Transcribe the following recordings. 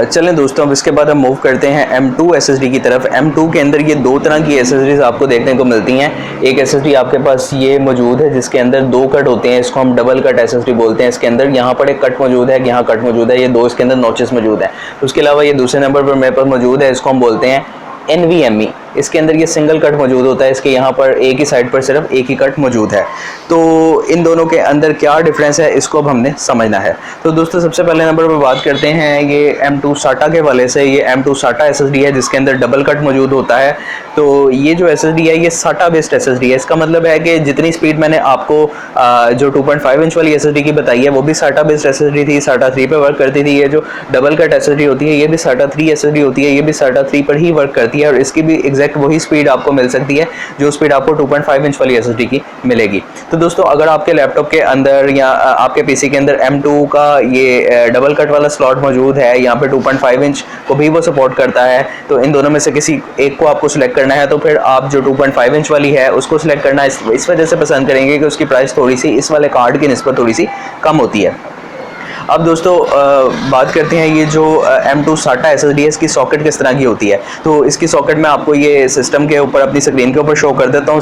चलें दोस्तों, अब इसके बाद हम मूव करते हैं M2 SSD की तरफ। M2 के अंदर ये दो तरह की SSDs आपको देखने को मिलती हैं। एक SSD आपके पास ये मौजूद है जिसके अंदर दो कट होते हैं, इसको हम डबल कट SSD बोलते हैं। इसके अंदर यहाँ पर एक कट मौजूद है, यहाँ कट मौजूद है, ये दो इसके अंदर नॉचेस मौजूद है। उसके अलावा ये दूसरे नंबर पर मेरे पास मौजूद है, इसको हम बोलते हैं NVMe। इसके अंदर ये सिंगल कट मौजूद होता है, इसके यहाँ पर एक ही साइड पर सिर्फ एक ही कट मौजूद है। तो इन दोनों के अंदर क्या डिफरेंस है इसको अब हमने समझना है। तो दोस्तों सबसे पहले नंबर पर बात करते हैं ये M2 SATA के वाले से। ये M2 SATA SSD है जिसके अंदर डबल कट मौजूद होता है। तो ये जो SSD है ये SATA बेस्ड SSD है। इसका मतलब है कि जितनी स्पीड मैंने आपको जो 2.5 इंच वाली SSD की बताई है वो भी SATA बेस्ड SSD थी, SATA 3 पे वर्क करती थी। ये जो डबल कट SSD होती है ये भी SATA 3 SSD होती है, ये भी SATA 3 पर ही वर्क करती है और इसकी भी एग्जैक्ट वही स्पीड आपको मिल सकती है जो स्पीड आपको 2.5 इंच वाली SSD की मिलेगी। तो दोस्तों अगर आपके लैपटॉप के अंदर या आपके पीसी के अंदर M2 का ये डबल कट वाला स्लॉट मौजूद है, यहाँ पे 2.5 इंच को भी वो सपोर्ट करता है, तो इन दोनों में से किसी एक को आपको सिलेक्ट करना है। तो फिर आप जो 2.5 इंच वाली है उसको सिलेक्ट करना इस वजह से पसंद करेंगे कि उसकी प्राइस थोड़ी सी इस वाले कार्ड की निस्बत थोड़ी सी कम होती है। अब दोस्तों बात करते हैं ये जो M2 SATA SSD है इसकी सॉकेट किस तरह की होती है। तो इसकी सॉकेट मैं आपको ये सिस्टम के ऊपर अपनी स्क्रीन के ऊपर शो कर देता हूँ।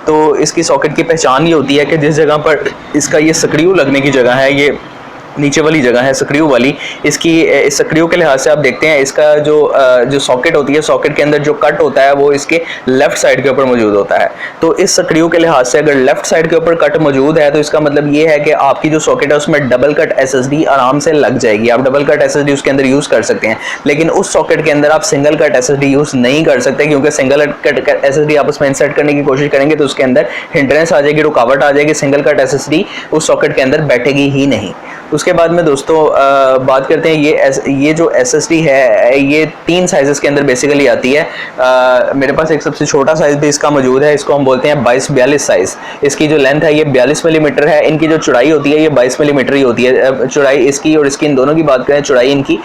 तो इसकी सॉकेट की पहचान ये होती है कि जिस जगह पर इसका ये स्क्रू लगने की जगह है, ये नीचे वाली जगह है स्क्रू वाली, इसकी इस स्क्रू के लिहाज से आप देखते हैं इसका जो सॉकेट होती है, सॉकेट के अंदर जो कट होता है वो इसके लेफ्ट साइड के ऊपर मौजूद होता है। तो इस स्क्रू के लिहाज से अगर लेफ्ट साइड के ऊपर कट मौजूद है तो इसका मतलब ये है कि आपकी जो सॉकेट है उसमें डबल कट SSD आराम से लग जाएगी। आप डबल कट SSD उसके अंदर यूज़ कर सकते हैं, लेकिन उस सॉकेट के अंदर आप सिंगल कट SSD यूज़ नहीं कर सकते, क्योंकि सिंगल कट SSD आप उसमें इंसर्ट करने की कोशिश करेंगे तो उसके अंदर हिंड्रेंस आ जाएगी, रुकावट आ जाएगी, सिंगल कट SSD उस सॉकेट के अंदर बैठेगी ही नहीं। उसके बाद में दोस्तों बात करते हैं ये जो SSD है ये 3 साइजेस के अंदर बेसिकली आती है। मेरे पास एक सबसे छोटा साइज भी इसका मौजूद है, इसको हम बोलते हैं 2242 साइज। इसकी जो लेंथ है ये 42 मिलीमीटर है, इनकी जो चौड़ाई होती है ये 22 मिलीमीटर ही होती है। चौड़ाई इसकी और इसकी इन दोनों की बात करें, चौड़ाई इनकी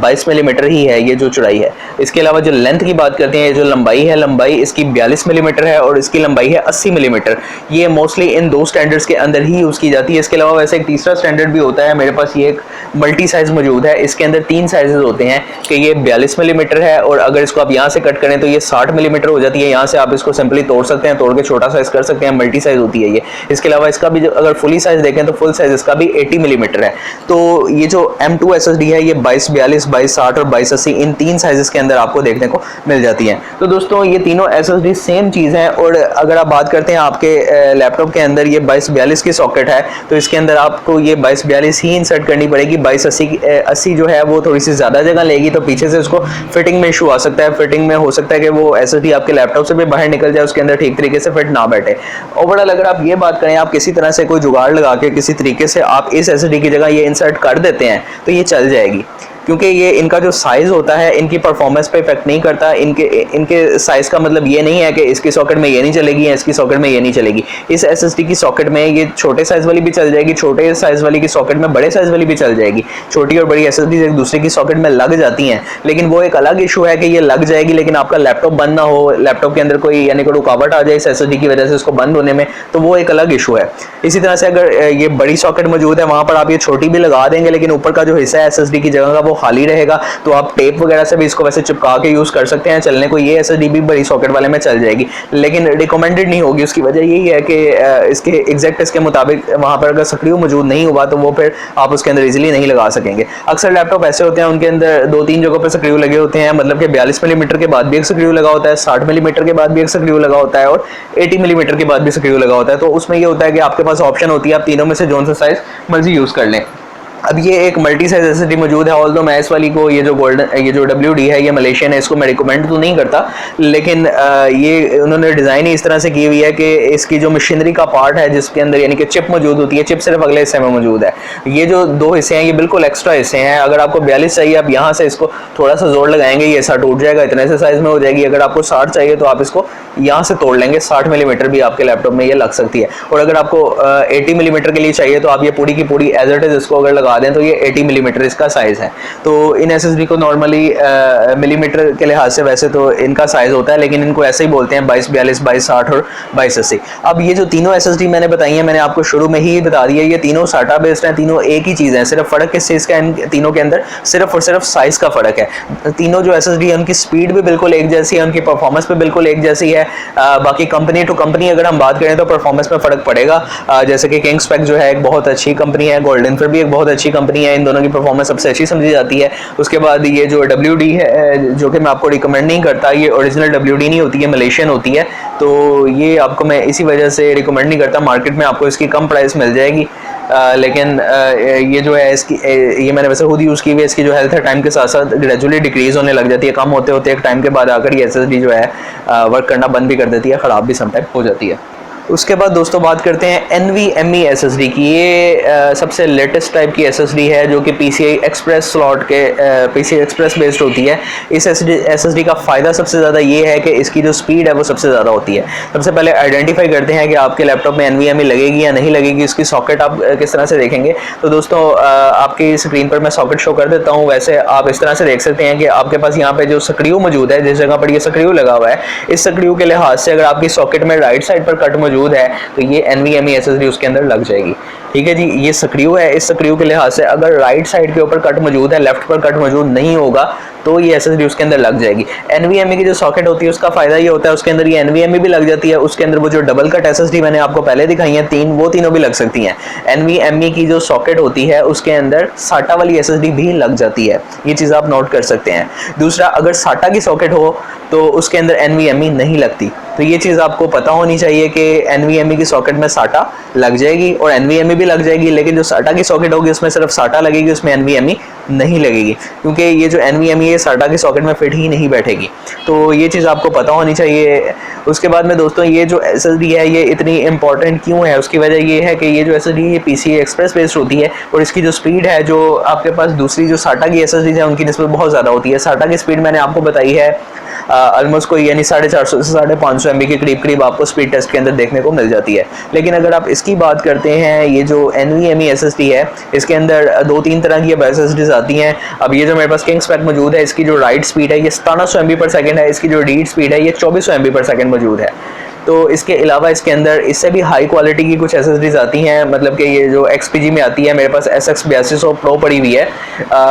22 मिलीमीटर ही है, ये जो चौड़ाई है। इसके अलावा जो लेंथ की बात करते हैं, जो लंबाई है, लंबाई इसकी 42 मिलीमीटर है और इसकी लंबाई है 80 मिलीमीटर। ये मोस्टली इन दो स्टैंडर्ड्स के अंदर ही यूज़ की जाती है। इसके अलावा वैसे एक तीसरा स्टैंडर्ड भी होता है, मेरे पास ये एक मल्टी साइज मौजूद है। इसके अंदर 3 साइजेस होते हैं कि ये 42 मिलीमीटर है और अगर इसको आप यहाँ से कट करें तो ये 60 मिलीमीटर हो जाती है। यहाँ से आप इसको सिंपली तोड़ सकते हैं, तोड़ के छोटा साइज कर सकते हैं, मल्टी साइज होती है ये। इसके अलावा इसका भी अगर फुली साइज देखें तो फुल साइज इसका भी 80 मिलीमीटर है। तो ये जो M2 SSD है ये 2242, 2260 और 2280 इन 3 साइजेस के अंदर आपको देखने को मिल जाती है। तो दोस्तों ये तीनों SSD सेम चीज़ है। और अगर आप बात करते हैं आपके लैपटॉप के अंदर ये 2242 की सॉकेट है तो इसके अंदर आपको ये 2242 ही इंसर्ट करनी पड़ेगी। 2280 जो है वो थोड़ी सी ज़्यादा जगह लेगी, तो पीछे से उसको फिटिंग में इशू आ सकता है। फिटिंग में हो सकता है कि वो SSD आपके लैपटॉप से भी बाहर निकल जाए, उसके अंदर ठीक तरीके से फिट ना बैठे। ओवरऑल अगर आप ये बात करें, आप किसी तरह से कोई जुगाड़ लगा के किसी तरीके से आप इस SSD की जगह ये इंसर्ट कर देते हैं तो ये चल जाएगी, क्योंकि ये इनका जो साइज़ होता है इनकी परफॉर्मेंस पे इफेक्ट नहीं करता। इनके साइज़ का मतलब ये नहीं है कि इसकी सॉकेट में ये नहीं चलेगी या इसकी सॉकेट में ये नहीं चलेगी। इस SSD की सॉकेट में ये छोटे साइज़ वाली भी चल जाएगी, छोटे साइज़ वाली की सॉकेट में बड़े साइज़ वाली भी चल जाएगी। छोटी और बड़ी SSD एक दूसरे की सॉकेट में लग जाती हैं, लेकिन वो एक अलग इशू है कि ये लग जाएगी लेकिन आपका लैपटॉप बंद ना हो, लैपटॉप के अंदर कोई यानी कोई रुकावट आ जाए इस SSD की वजह से उसको बंद होने में, तो वो एक अलग इशू है। इसी तरह से अगर ये बड़ी सॉकेट मौजूद है वहाँ पर आप ये छोटी भी लगा देंगे लेकिन ऊपर का जो हिस्सा है SSD की जगह का वो खाली रहेगा, तो आप टेप वगैरह से भी इसको वैसे चिपका के यूज़ कर सकते हैं चलने को। ये SSD भी बड़ी सॉकेट वाले में चल जाएगी, लेकिन रिकमेंडेड नहीं होगी। उसकी वजह यही है कि इसके एग्जैक्ट इसके मुताबिक वहाँ पर अगर स्क्रू मौजूद नहीं हुआ तो वो फिर आप उसके अंदर इजीली नहीं लगा सकेंगे। अक्सर लैपटॉप ऐसे होते हैं उनके अंदर 2-3 जगहों पर स्क्रू लगे होते हैं, मतलब कि 42 मिलीमीटर के बाद भी एक स्क्रू लगा होता है, 60 मिलीमीटर के बाद भी एक स्क्रू लगा होता है और 80 मिलीमीटर के बाद भी स्क्रू लगा होता है। तो उसमें ये होता है कि आपके पास ऑप्शन होती है, आप तीनों में से जोन सा साइज मर्जी यूज़ कर लें। अब ये एक मल्टी साइज SSD मौजूद है, ऑल्दो मैं इस वाली को ये जो WD है ये मलेशियन है, इसको मैं रिकमेंड तो नहीं करता, लेकिन ये उन्होंने डिज़ाइन ही इस तरह से की हुई है कि इसकी जो मशीनरी का पार्ट है जिसके अंदर यानी कि चिप मौजूद होती है, चिप सिर्फ अगले हिस्से में मौजूद है। ये जो 2 हिस्से हैं ये बिल्कुल एक्स्ट्रा हिस्से हैं। अगर आपको 42 चाहिए आप यहाँ से इसको थोड़ा सा जोर लगाएंगे ये ऐसा टूट जाएगा, इतने से साइज़ में हो जाएगी। अगर आपको 60 चाहिए तो आप इसको यहाँ से तोड़ लेंगे, 60 मिलीमीटर भी आपके लैपटॉप में ये लग सकती है। और अगर आपको 80 मिलीमीटर के लिए चाहिए तो आप ये पूरी की पूरी एज इट इज इसको अगर लगा दें तो ये 80 मिलीमीटर इसका साइज़ है। तो इन SSD को नॉर्मली मिलीमीटर के लिहाज से वैसे तो इनका साइज़ होता है, लेकिन इनको ऐसे ही बोलते हैं 2242, 2260 और 2280। अब ये जो तीनों SSD मैंने बताई हैं, मैंने आपको शुरू में ही बता दिया, ये तीनों SATA बेस्ड हैं, तीनों एक ही चीज़ है। सिर्फ फ़र्क किस चीज़ का इन तीनों के अंदर, सिर्फ और सिर्फ साइज़ का फ़र्क है। तीनों जो SSD है उनकी स्पीड भी बिल्कुल एक जैसी है, उनकी परफॉर्मेंस भी बिल्कुल एक जैसी है। बाकी कंपनी टू कंपनी अगर हम बात करें तो परफॉर्मेंस में फ़र्क पड़ेगा। जैसे कि किंगस्पेक जो है एक बहुत अच्छी कंपनी है, गोल्डनफर भी एक बहुत अच्छी कंपनी है, इन दोनों की परफॉर्मेंस सबसे अच्छी समझी जाती है। उसके बाद ये जो WD है, जो कि मैं आपको रिकमेंड नहीं करता, ये ओरिजिनल WD नहीं होती है, मलेशियन होती है, तो ये आपको मैं इसी वजह से रिकमेंड नहीं करता। मार्केट में आपको इसकी कम प्राइस मिल जाएगी, लेकिन ये जो है इसकी ये मैंने वैसे खुद यूज़ की हुई है। इसकी जो हेल्थ है टाइम के साथ साथ ग्रेजुअली डिक्रीज़ होने लग जाती है, कम होते होते एक टाइम के बाद आकर ये SSD जो है वर्क करना बंद भी कर देती है, ख़राब भी समटाइम हो जाती है। उसके बाद दोस्तों बात करते हैं NVMe SSD की। ये सबसे लेटेस्ट टाइप की SSD है जो कि PCI Express स्लॉट के PCI Express बेस्ड होती है। इस SSD का फ़ायदा सबसे ज़्यादा ये है कि इसकी जो स्पीड है वो सबसे ज़्यादा होती है। सबसे पहले आइडेंटिफाई करते हैं कि आपके लैपटॉप में NVMe लगेगी या नहीं लगेगी, उसकी सॉकेट आप किस तरह से देखेंगे। तो दोस्तों आपकी स्क्रीन पर मैं सॉकेट शो कर देता हूँ। वैसे आप इस तरह से देख सकते हैं कि आपके पास यहाँ पे जो स्क्रू मौजूद है, जिस जगह पर ये स्क्रू लगा हुआ है, इस स्क्रू के लिहाज से अगर आपकी सॉकेट में राइट साइड पर कट मौजूद है तो ये NVMe SSD उसके अंदर लग जाएगी। ठीक है जी, ये स्क्रू है, इस स्क्रू के लिहाज से अगर राइट साइड के ऊपर कट मौजूद है, लेफ्ट पर कट मौजूद नहीं होगा तो ये SSD उसके अंदर लग जाएगी। NVMe की जो सॉकेट होती है उसका फायदा ये होता है, उसके अंदर ये NVMe भी लग जाती है, उसके अंदर वो जो डबल कट SSD मैंने आपको पहले दिखाई है तीन, वो तीनों भी लग सकती हैं। NVMe की जो सॉकेट होती है उसके अंदर SATA वाली SSD भी लग जाती है, ये चीज़ आप नोट कर सकते हैं। दूसरा, अगर SATA की सॉकेट हो तो उसके अंदर NVMe नहीं लगती, तो ये चीज़ आपको पता होनी चाहिए कि NVMe की सॉकेट में SATA लग जाएगी और NVMe भी लग जाएगी, लेकिन जो SATA की सॉकेट होगी उसमें सिर्फ SATA लगेगी, उसमें NVMe नहीं लगेगी, क्योंकि ये जो NVMe है SATA की सॉकेट में फिट ही नहीं बैठेगी। तो ये चीज़ आपको पता होनी चाहिए। उसके बाद में दोस्तों ये जो SSD है ये इतनी इंपॉर्टेंट क्यों है, उसकी वजह ये है कि ये जो SSD है ये PCI Express बेस्ड होती है और इसकी जो स्पीड है, जो आपके पास दूसरी जो SATA की SSD है उनकी निस्बत बहुत ज़्यादा होती है। SATA की स्पीड मैंने आपको बताई है ऑलमोस्ट कोई यानी 450 से 550 MB के करीब आपको स्पीड टेस्ट के अंदर देखने को मिल जाती है। लेकिन अगर आप इसकी बात करते हैं, ये जो NVMe SSD है इसके अंदर 2-3 तरह की अब SSDs आती हैं। अब ये जो मेरे पास किंगस्पेक मौजूद है, इसकी जो राइट स्पीड है ये 1700 MB पर सेकेंड है, इसकी जो रीड स्पीड है ये 2400 MB पर सेकेंड मौजूद है। तो इसके अलावा इसके अंदर इससे भी हाई क्वालिटी की कुछ SSDs आती हैं, मतलब कि ये जो XPG में आती है, मेरे पास SX 8200 Pro पड़ी हुई है,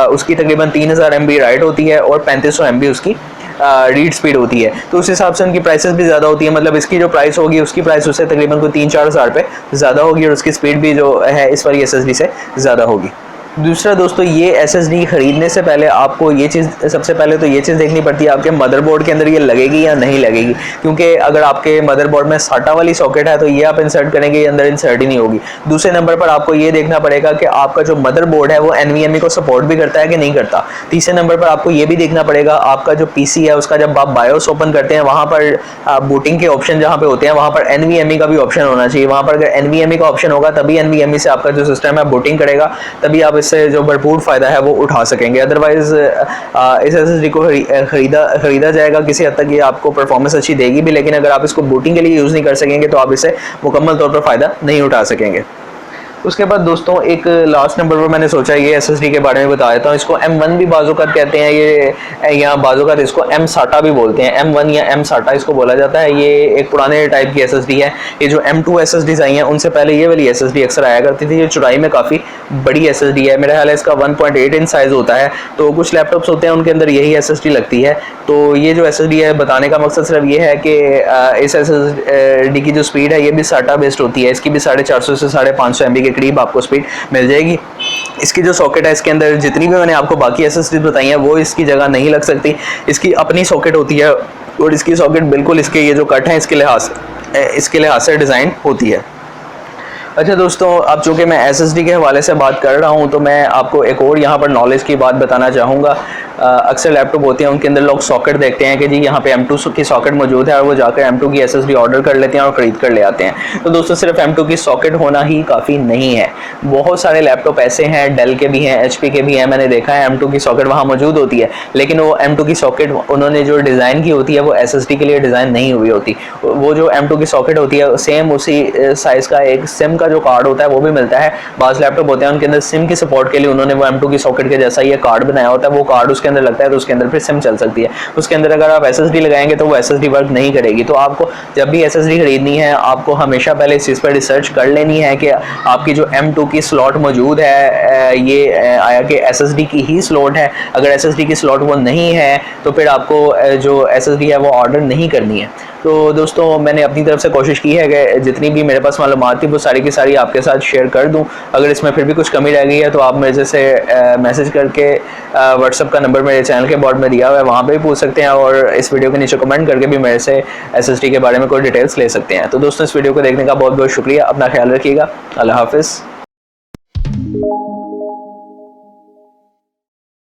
उसकी तकरीबन 3000 MB राइट होती है और 3500 MB उसकी रीड स्पीड होती है। तो उस हिसाब से उनकी प्राइसेस भी ज़्यादा होती है, मतलब इसकी जो प्राइस होगी उसकी प्राइस उससे तकरीबन कोई 3-4 हज़ार रुपये ज़्यादा होगी और उसकी स्पीड भी जो है इस वाली SSD से ज़्यादा होगी। दूसरा दोस्तों, ये SSD ख़रीदने से पहले आपको ये चीज़, सबसे पहले तो ये चीज़ देखनी पड़ती है आपके मदरबोर्ड के अंदर ये लगेगी या नहीं लगेगी, क्योंकि अगर आपके मदरबोर्ड में SATA वाली सॉकेट है तो ये आप इंसर्ट करेंगे, ये अंदर इंसर्ट ही नहीं होगी। दूसरे नंबर पर आपको ये देखना पड़ेगा कि आपका जो मदरबोर्ड है वो NVMe को सपोर्ट भी करता है कि नहीं करता। तीसरे नंबर पर आपको ये भी देखना पड़ेगा आपका जो PC है उसका जब आप बायोस ओपन करते हैं वहाँ पर बूटिंग के ऑप्शन जहाँ पे होते हैं वहाँ पर NVMe का भी ऑप्शन होना चाहिए। वहाँ पर अगर NVMe का ऑप्शन होगा तभी NVMe से आपका जो सिस्टम है बूटिंग करेगा, तभी आप इससे जो भरपूर फ़ायदा है वो उठा सकेंगे। अदरवाइज़ इस SSD को ख़रीदा जाएगा किसी हद तक, ये आपको परफॉर्मेंस अच्छी देगी भी, लेकिन अगर आप इसको बूटिंग के लिए यूज़ नहीं कर सकेंगे तो आप इसे मुकम्मल तौर पर फ़ायदा नहीं उठा सकेंगे। उसके बाद दोस्तों एक लास्ट नंबर पर मैंने सोचा ये SSD के बारे में बता देता हूँ। इसको M1 भी बाज़ोकात कहते हैं, ये या बाज़ोकात इसको M SATA भी बोलते हैं। M1 या M SATA इसको बोला जाता है। ये एक पुराने टाइप की SSD है। ये जो M2 SSDs आई हैं उनसे पहले ये वाली SSD अक्सर आया करती थी। ये चौड़ाई में काफ़ी बड़ी SSD है, मेरा ख्याल है इसका 1.8 इंच साइज़ होता है। तो कुछ लैपटॉप्स होते हैं उनके अंदर यही SSD लगती है। तो ये जो SSD है बताने का मकसद सिर्फ ये है कि इस SSD की जो स्पीड है ये भी SATA बेस्ड होती है। इसकी भी 450 से 550 MB के करीब आपको स्पीड मिल जाएगी। इसकी जो सॉकेट है इसके अंदर जितनी भी मैंने आपको बाकी SSD बताई हैं वो इसकी जगह नहीं लग सकती। इसकी अपनी सॉकेट होती है और इसकी सॉकेट बिल्कुल इसके ये जो कट हैं इसके लिहाज से डिज़ाइन होती है। अच्छा दोस्तों, अब चूँकि मैं SSD के हवाले से बात कर रहा हूँ तो मैं आपको एक और यहाँ पर नॉलेज की बात बताना चाहूँगा। अक्सर लैपटॉप होते हैं उनके अंदर लोग सॉकेट देखते हैं कि जी यहाँ पे M2 की सॉकेट मौजूद है और वो जाकर M2 की SSD ऑर्डर कर लेते हैं और ख़रीद कर ले आते हैं। तो दोस्तों सिर्फ M2 की सॉकेट होना ही काफ़ी नहीं है, बहुत सारे लैपटॉप ऐसे हैं, डेल के भी हैं, HP के भी हैं, मैंने देखा है M2 की सॉकेट वहाँ मौजूद होती है, लेकिन वो M2 की सॉकेट उन्होंने जो डिज़ाइन की होती है वो SSD के लिए डिज़ाइन नहीं हुई होती। वो जो M2 की सॉकेट होती है सेम उसी साइज़ का एक सिम का जो कार्ड होता है वो भी मिलता है। बाज़ लैपटॉप होते हैं उनके अंदर सिम की सपोर्ट के लिए उन्होंने वो M2 की सॉकेट के जैसा ये कार्ड बनाया होता है, वो कार्ड उसके अंदर लगता है तो उसके अंदर फिर सिम चल सकती है। उसके अंदर अगर आप SSD लगाएंगे तो वो SSD वर्क नहीं करेगी। तो आपको जब भी SSD खरीदनी है आपको हमेशा पहले इस चीज़ पर रिसर्च कर लेनी है कि आपकी जो M2 की स्लॉट मौजूद है ये आया कि SSD की ही स्लॉट है। अगर SSD की स्लॉट वो नहीं है तो फिर आपको जो SSD है वो ऑर्डर नहीं करनी है। तो दोस्तों मैंने अपनी तरफ से कोशिश की है कि जितनी भी मेरे पास मालूमात थी वो सारी की सारी आपके साथ शेयर कर दूं। अगर इसमें फिर भी कुछ कमी रह गई है तो आप मेरे से मैसेज करके व्हाट्सअप का नंबर मेरे चैनल के बोर्ड में दिया हुआ है, वहाँ पे भी पूछ सकते हैं और इस वीडियो के नीचे कमेंट करके भी मेरे से SSD के बारे में कोई डिटेल्स ले सकते हैं। तो दोस्तों इस वीडियो को देखने का बहुत बहुत शुक्रिया, अपना ख्याल रखिएगा, अल्लाह हाफिज़।